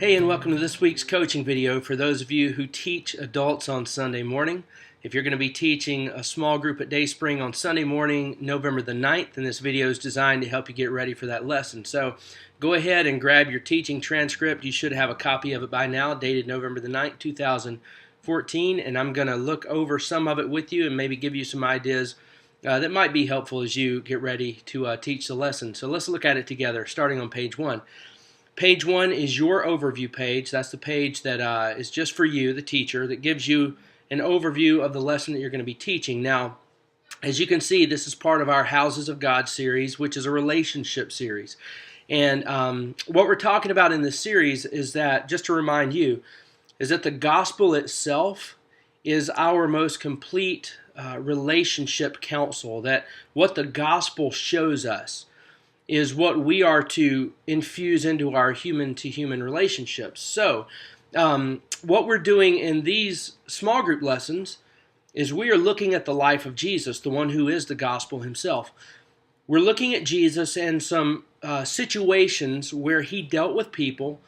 Hey, and welcome to this week's coaching video for those of you who teach adults on Sunday morning. If you're going to be teaching a small group at Dayspring on Sunday morning, November the 9th, then this video is designed to help you get ready for that lesson. So go ahead and grab your teaching transcript. You should have a copy of it by now, dated November the 9th, 2014, and I'm going to look over some of it with you and maybe give you some ideas that might be helpful as you get ready to teach the lesson. So let's look at it together, starting on page 1. Page 1 is your overview page. That's the page that is just for you, the teacher, that gives you an overview of the lesson that you're going to be teaching. Now, as you can see, this is part of our Houses of God series, which is a relationship series. And what we're talking about in this series is that, just to remind you, is that the gospel itself is our most complete relationship counsel, that what the gospel shows us is what we are to infuse into our human-to-human relationships. So, what we're doing in these small group lessons is we are looking at the life of Jesus, the one who is the gospel himself. We're looking at Jesus and some situations where he dealt with people,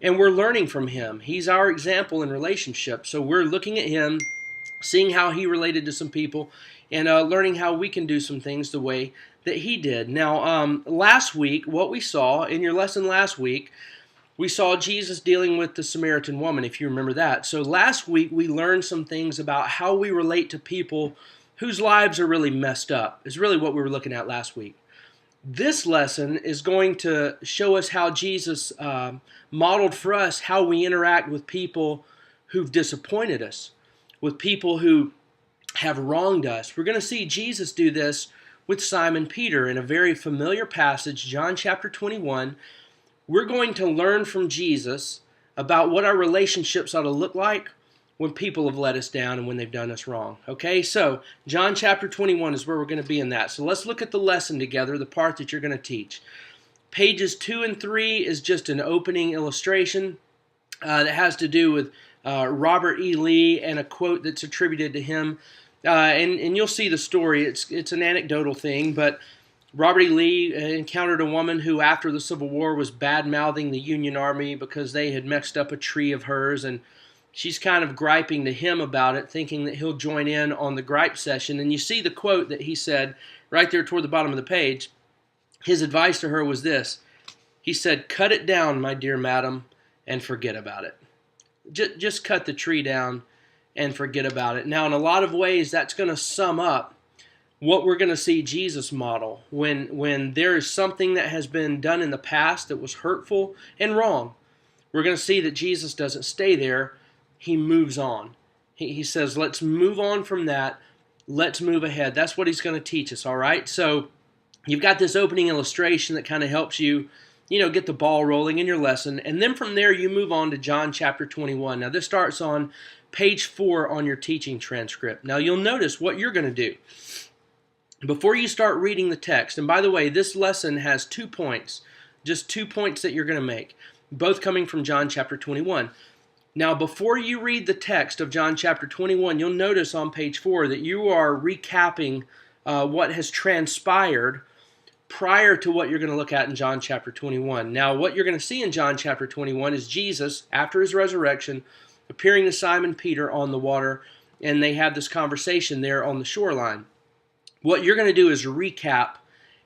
and we're learning from him. He's our example in relationships. So we're looking at him, seeing how he related to some people, and learning how we can do some things the way that he did. Now, last week, what we saw in your lesson last week, we saw Jesus dealing with the Samaritan woman, if you remember that. So last week, we learned some things about how we relate to people whose lives are really messed up, is really what we were looking at last week. This lesson is going to show us how Jesus modeled for us how we interact with people who've disappointed us, with people who have wronged us. We're going to see Jesus do this with Simon Peter in a very familiar passage, John chapter 21. We're going to learn from Jesus about what our relationships ought to look like when people have let us down and when they've done us wrong. Okay, so John chapter 21 is where we're going to be in that. So let's look at the lesson together, the part that you're going to teach. Pages 2 and 3 is just an opening illustration that has to do with Robert E. Lee and a quote that's attributed to him. And you'll see the story. It's an anecdotal thing, but Robert E. Lee encountered a woman who, after the Civil War, was bad-mouthing the Union Army because they had messed up a tree of hers, and she's kind of griping to him about it, thinking that he'll join in on the gripe session. And you see the quote that he said right there toward the bottom of the page. His advice to her was this. He said, "Cut it down, my dear madam, and forget about it." Just cut the tree down and forget about it. Now, in a lot of ways, that's going to sum up what we're going to see Jesus model when there is something that has been done in the past that was hurtful and wrong. We're going to see that Jesus doesn't stay there. He moves on. He says, let's move on from that. Let's move ahead. That's what he's going to teach us, all right? So you've got this opening illustration that kind of helps you get the ball rolling in your lesson. And then from there, you move on to John chapter 21. Now, this starts on page 4 on your teaching transcript. Now, you'll notice what you're going to do. Before you start reading the text, and by the way, this lesson has 2 points, just 2 points that you're going to make, both coming from John chapter 21. Now, before you read the text of John chapter 21, you'll notice on page 4 that you are recapping what has transpired prior to what you're going to look at in John chapter 21. Now, what you're going to see in John chapter 21 is Jesus, after his resurrection, appearing to Simon Peter on the water, and they have this conversation there on the shoreline. What you're going to do is recap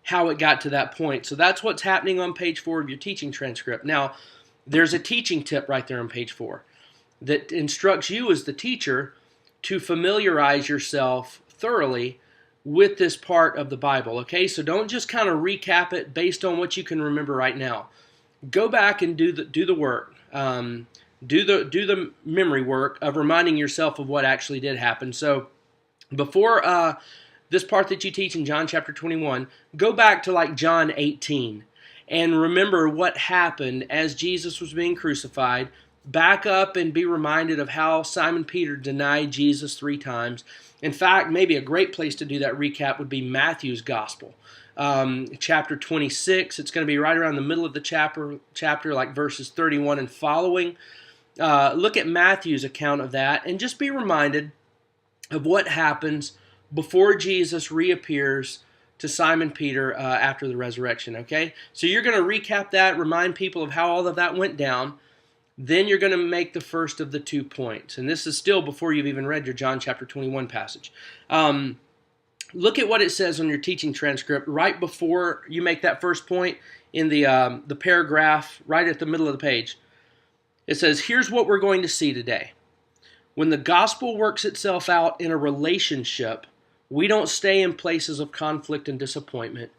how it got to that point. So that's what's happening on page 4 of your teaching transcript. Now, there's a teaching tip right there on page 4 that instructs you as the teacher to familiarize yourself thoroughly with this part of the Bible, okay? So don't just kind of recap it based on what you can remember right now. Go back and do the work. Do the memory work of reminding yourself of what actually did happen. So before this part that you teach in John chapter 21, go back to like John 18 and remember what happened as Jesus was being crucified. Back up and be reminded of how Simon Peter denied Jesus 3 times. In fact, maybe a great place to do that recap would be Matthew's Gospel. Chapter 26, it's going to be right around the middle of the chapter like verses 31 and following. Look at Matthew's account of that and just be reminded of what happens before Jesus reappears to Simon Peter after the resurrection, okay? So you're going to recap that, remind people of how all of that went down. Then you're going to make the first of the 2 points. And this is still before you've even read your John chapter 21 passage. Look at what it says on your teaching transcript right before you make that first point in the paragraph right at the middle of the page. It says, here's what we're going to see today. When the gospel works itself out in a relationship, we don't stay in places of conflict and disappointment.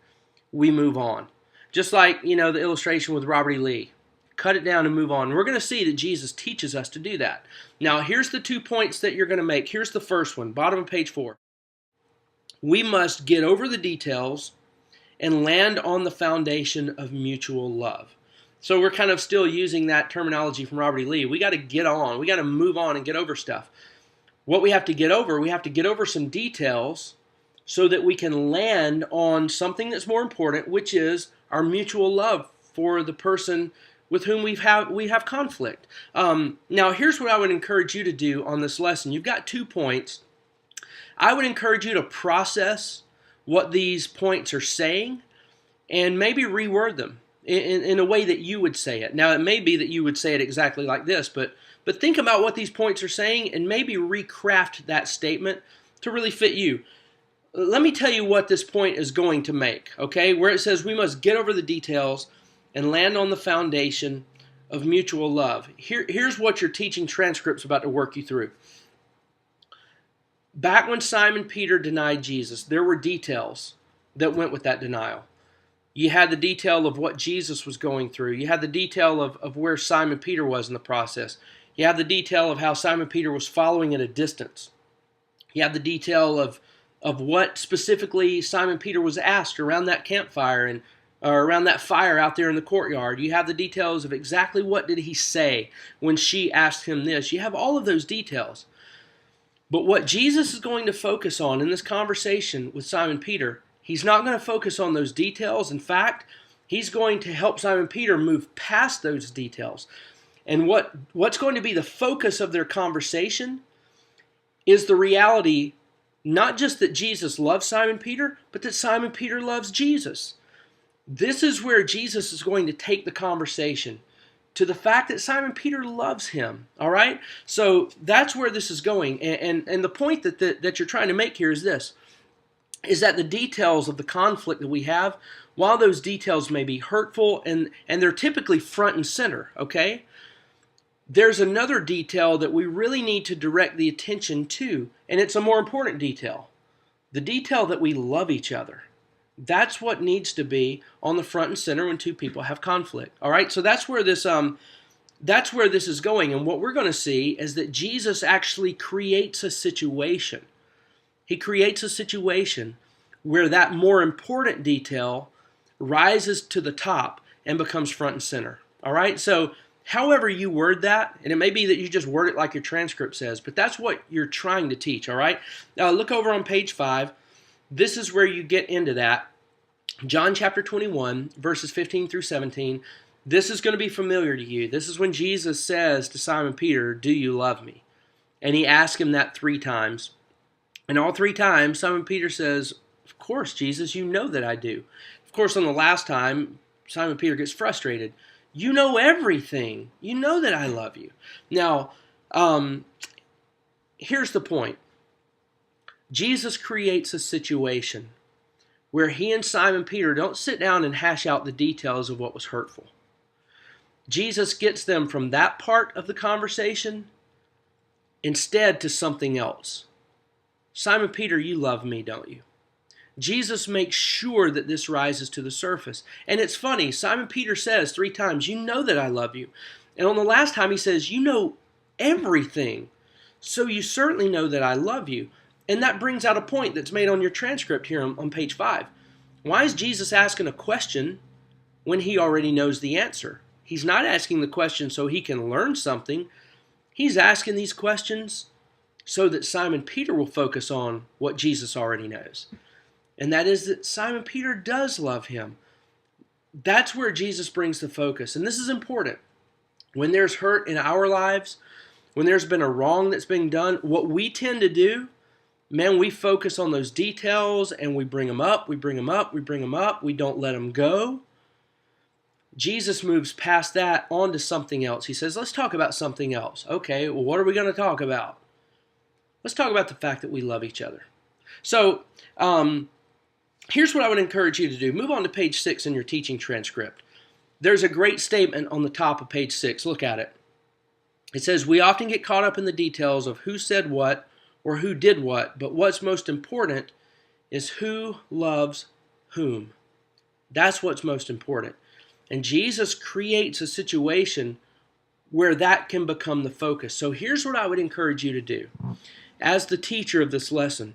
We move on. Just like, the illustration with Robert E. Lee. Cut it down and move on. We're going to see that Jesus teaches us to do that. Now, here's the 2 points that you're going to make. Here's the first one, bottom of page 4. We must get over the details and land on the foundation of mutual love. So we're kind of still using that terminology from Robert E. Lee. We got to get on. We got to move on and get over stuff. What we have to get over some details so that we can land on something that's more important, which is our mutual love for the person with whom we have conflict. Now, here's what I would encourage you to do on this lesson. You've got 2 points. I would encourage you to process what these points are saying and maybe reword them in a way that you would say it. Now, it may be that you would say it exactly like this, but think about what these points are saying and maybe recraft that statement to really fit you. Let me tell you what this point is going to make, okay? Where it says we must get over the details and land on the foundation of mutual love. Here's what your teaching transcript's about to work you through. Back when Simon Peter denied Jesus, there were details that went with that denial. You had the detail of what Jesus was going through. You had the detail of where Simon Peter was in the process. You had the detail of how Simon Peter was following at a distance. You had the detail of what specifically Simon Peter was asked around that campfire or around that fire out there in the courtyard. You have the details of exactly what did he say when she asked him this. You have all of those details. But what Jesus is going to focus on in this conversation with Simon Peter, he's not going to focus on those details. In fact, he's going to help Simon Peter move past those details. And what's going to be the focus of their conversation is the reality, not just that Jesus loves Simon Peter, but that Simon Peter loves Jesus. This is where Jesus is going to take the conversation to the fact that Simon Peter loves him, all right? So that's where this is going. And the point that you're trying to make here is this, is that the details of the conflict that we have, while those details may be hurtful and they're typically front and center, okay? There's another detail that we really need to direct the attention to, and it's a more important detail. The detail that we love each other. That's what needs to be on the front and center when 2 people have conflict. All right, so that's where this is going, and what we're going to see is that Jesus actually creates a situation. He creates a situation where that more important detail rises to the top and becomes front and center. All right, so however you word that, and it may be that you just word it like your transcript says, but that's what you're trying to teach. All right, now look over on page 5. This is where you get into that. John chapter 21, verses 15 through 17. This is going to be familiar to you. This is when Jesus says to Simon Peter, "Do you love me?" And he asks him that 3 times. And all 3 times, Simon Peter says, "Of course, Jesus, you know that I do." Of course, on the last time, Simon Peter gets frustrated. "You know everything. You know that I love you." Now, here's the point. Jesus creates a situation where he and Simon Peter don't sit down and hash out the details of what was hurtful. Jesus gets them from that part of the conversation instead to something else. "Simon Peter, you love me, don't you?" Jesus makes sure that this rises to the surface. And it's funny, Simon Peter says 3 times, "You know that I love you." And on the last time he says, "You know everything, so you certainly know that I love you." And that brings out a point that's made on your transcript here on page 5. Why is Jesus asking a question when he already knows the answer? He's not asking the question so he can learn something. He's asking these questions so that Simon Peter will focus on what Jesus already knows. And that is that Simon Peter does love him. That's where Jesus brings the focus. And this is important. When there's hurt in our lives, when there's been a wrong that's being done, what we tend to do, man, we focus on those details and we bring them up, we bring them up, we bring them up. We don't let them go. Jesus moves past that onto something else. He says, let's talk about something else. Okay, well, what are we going to talk about? Let's talk about the fact that we love each other. So here's what I would encourage you to do. Move on to page 6 in your teaching transcript. There's a great statement on the top of page 6. Look at it. It says, we often get caught up in the details of who said what or who did what, but what's most important is who loves whom. That's what's most important. And Jesus creates a situation where that can become the focus. So here's what I would encourage you to do. As the teacher of this lesson,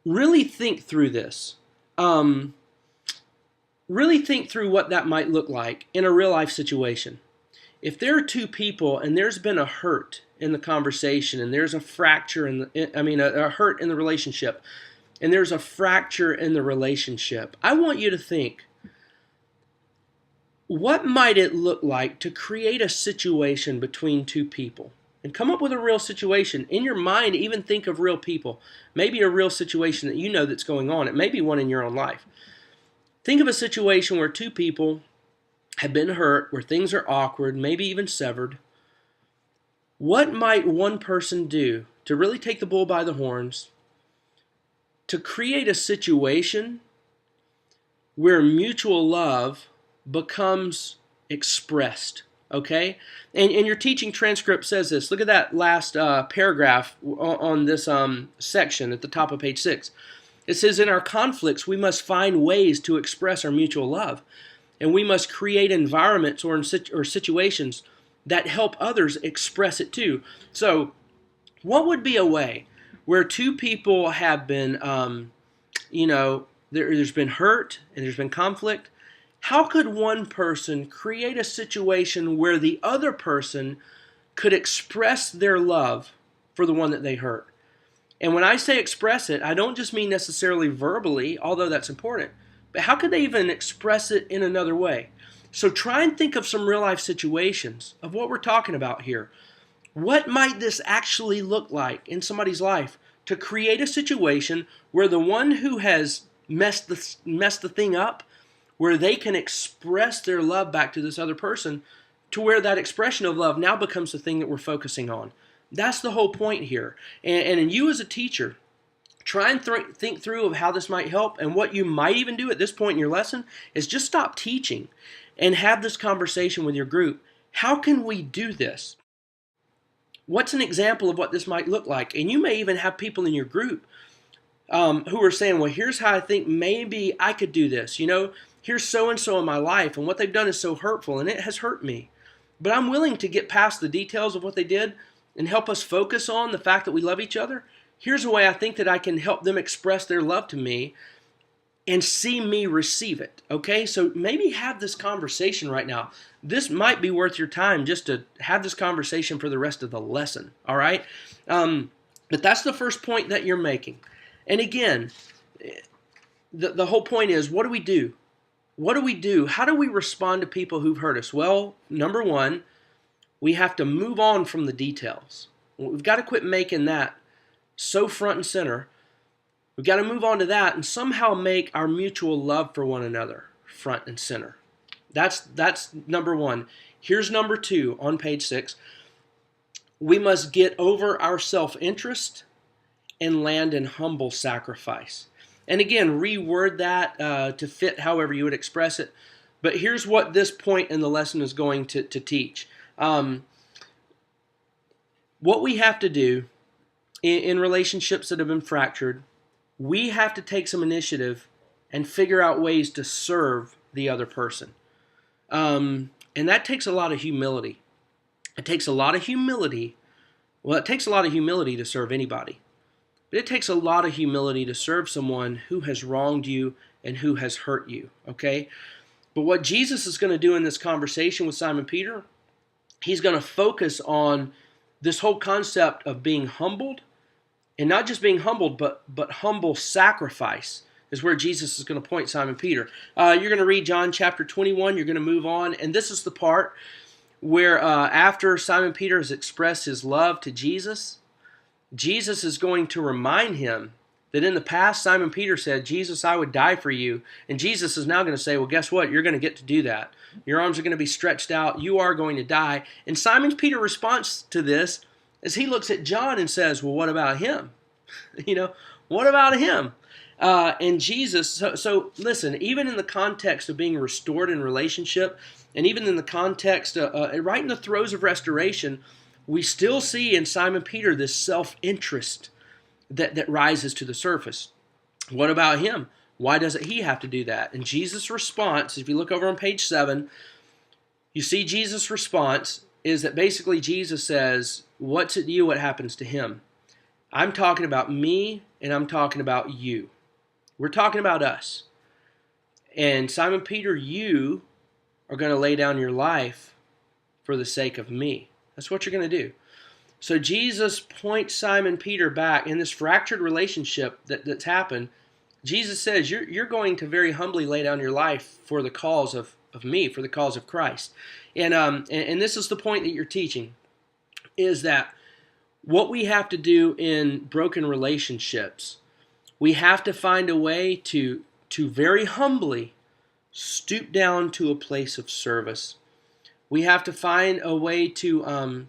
really think through this. Really think through what that might look like in a real life situation. If there are two people and there's been a hurt in the conversation and there's a fracture a hurt in the relationship and there's a fracture in the relationship, I want you to think, what might it look like to create a situation between two people? And come up with a real situation. In your mind, even think of real people. Maybe a real situation that you know that's going on. It may be one in your own life. Think of a situation where two people have been hurt, where things are awkward, maybe even severed. What might one person do to really take the bull by the horns, to create a situation where mutual love becomes expressed? Okay? And your teaching transcript says this. Look at that last paragraph on this section at the top of page 6. It says, in our conflicts, we must find ways to express our mutual love. And we must create environments or situations that help others express it too. So what would be a way where two people have been, there's been hurt and there's been conflict? How could one person create a situation where the other person could express their love for the one that they hurt? And when I say express it, I don't just mean necessarily verbally, although that's important, but how could they even express it in another way? So try and think of some real life situations of what we're talking about here. What might this actually look like in somebody's life to create a situation where the one who has messed the thing up, where they can express their love back to this other person, to where that expression of love now becomes the thing that we're focusing on. That's the whole point here. And you as a teacher, try and think through of how this might help. And what you might even do at this point in your lesson is just stop teaching and have this conversation with your group. How can we do this? What's an example of what this might look like? And you may even have people in your group who are saying, well, here's how I think maybe I could do this. Here's so-and-so in my life, and what they've done is so hurtful, and it has hurt me. But I'm willing to get past the details of what they did and help us focus on the fact that we love each other. Here's a way I think that I can help them express their love to me and see me receive it. Okay, so maybe have this conversation right now. This might be worth your time just to have this conversation for the rest of the lesson. All right, but that's the first point that you're making. And again, the whole point is, what do we do? What do we do? How do we respond to people who've hurt us? Well, number one, we have to move on from the details. We've got to quit making that so front and center. We've got to move on to that and somehow make our mutual love for one another front and center. That's number one. Here's number 2 on page 6. We must get over our self-interest and land in humble sacrifice. And again, reword that to fit however you would express it. But here's what this point in the lesson is going to teach. What we have to do in relationships that have been fractured, we have to take some initiative and figure out ways to serve the other person. And that takes a lot of humility. It takes a lot of humility. Well, it takes a lot of humility to serve anybody. But it takes a lot of humility to serve someone who has wronged you and who has hurt you, okay? But what Jesus is going to do in this conversation with Simon Peter, he's going to focus on this whole concept of being humbled, and not just being humbled, but humble sacrifice is where Jesus is going to point Simon Peter. You're going to read John chapter 21. You're going to move on, and this is the part where after Simon Peter has expressed his love to Jesus, Jesus is going to remind him That in the past, Simon Peter said, Jesus, I would die for you. And Jesus is now going to say, well, guess what? You're going to get to do that. Your arms are going to be stretched out. You are going to die. And Simon Peter's response to this is he looks at John and says, well, what about him? What about him? And Jesus, so listen, even in the context of being restored in relationship, and even in the context, right in the throes of restoration, we still see in Simon Peter this self-interest that rises to the surface. What about him? Why doesn't he have to do that? And Jesus' response, if you look over on page 7, you see Jesus' response is that basically Jesus says, what's it to you what happens to him? I'm talking about me and I'm talking about you. We're talking about us. And Simon Peter, you are going to lay down your life for the sake of me. That's what you're going to do. So Jesus points Simon Peter back in this fractured relationship that's happened. Jesus says, you're going to very humbly lay down your life for the cause of me, for the cause of Christ. And this is the point that you're teaching, is that what we have to do in broken relationships, we have to find a way to very humbly stoop down to a place of service. We have to find a way to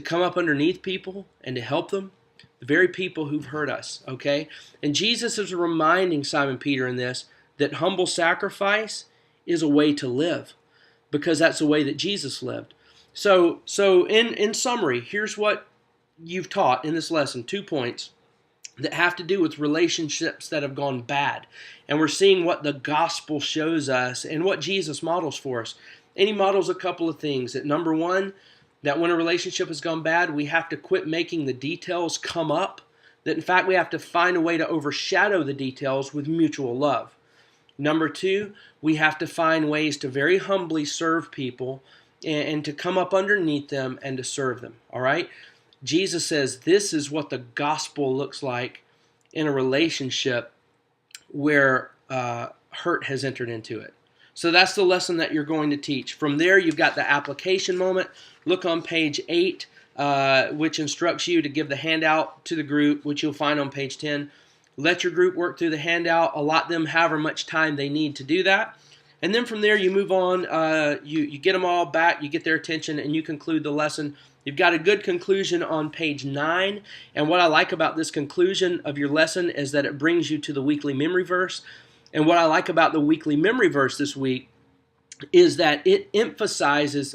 come up underneath people and to help them, the very people who've hurt us, okay? And Jesus is reminding Simon Peter in this that humble sacrifice is a way to live, because that's the way that Jesus lived. So in summary, here's what you've taught in this lesson, 2 points that have to do with relationships that have gone bad. And we're seeing what the gospel shows us and what Jesus models for us. And he models a couple of things. That number one, that when a relationship has gone bad, we have to quit making the details come up. That in fact, we have to find a way to overshadow the details with mutual love. Number two, we have to find ways to very humbly serve people and to come up underneath them and to serve them. All right? Jesus says this is what the gospel looks like in a relationship where hurt has entered into it. So that's the lesson that you're going to teach. From there, you've got the application moment. Look on page 8, which instructs you to give the handout to the group, which you'll find on page 10. Let your group work through the handout. Allot them however much time they need to do that. And then from there, you move on. You get them all back. You get their attention, and you conclude the lesson. You've got a good conclusion on page 9. And what I like about this conclusion of your lesson is that it brings you to the weekly memory verse. And what I like about the weekly memory verse this week is that it emphasizes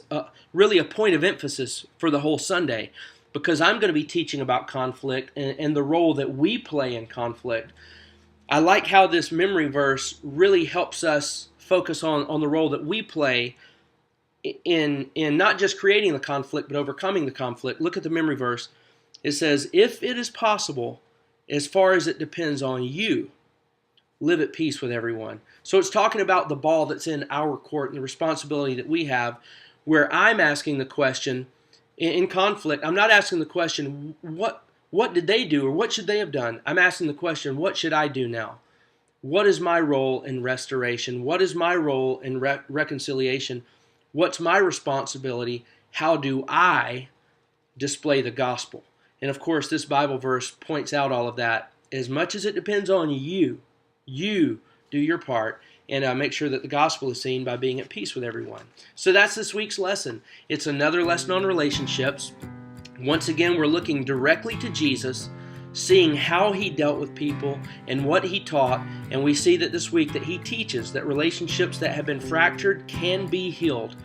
really a point of emphasis for the whole Sunday, because I'm going to be teaching about conflict and the role that we play in conflict. I like how this memory verse really helps us focus on the role that we play in not just creating the conflict, but overcoming the conflict. Look at the memory verse. It says, if it is possible, as far as it depends on you, live at peace with everyone. So it's talking about the ball that's in our court and the responsibility that we have, where I'm asking the question, in conflict, I'm not asking the question, what did they do or what should they have done? I'm asking the question, what should I do now? What is my role in restoration? What is my role in reconciliation? What's my responsibility? How do I display the gospel? And of course, this Bible verse points out all of that. As much as it depends on you, you do your part and make sure that the gospel is seen by being at peace with everyone. So that's this week's lesson. It's another lesson on relationships. Once again, we're looking directly to Jesus, seeing how he dealt with people and what he taught. And we see that this week that he teaches that relationships that have been fractured can be healed.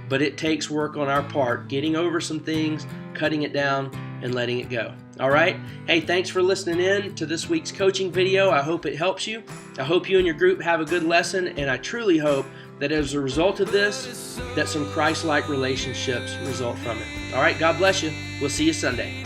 But it takes work on our part, getting over some things, cutting it down, and letting it go. All right? Hey, thanks for listening in to this week's coaching video. I hope it helps you. I hope you and your group have a good lesson, and I truly hope that as a result of this, that some Christ-like relationships result from it. All right? God bless you. We'll see you Sunday.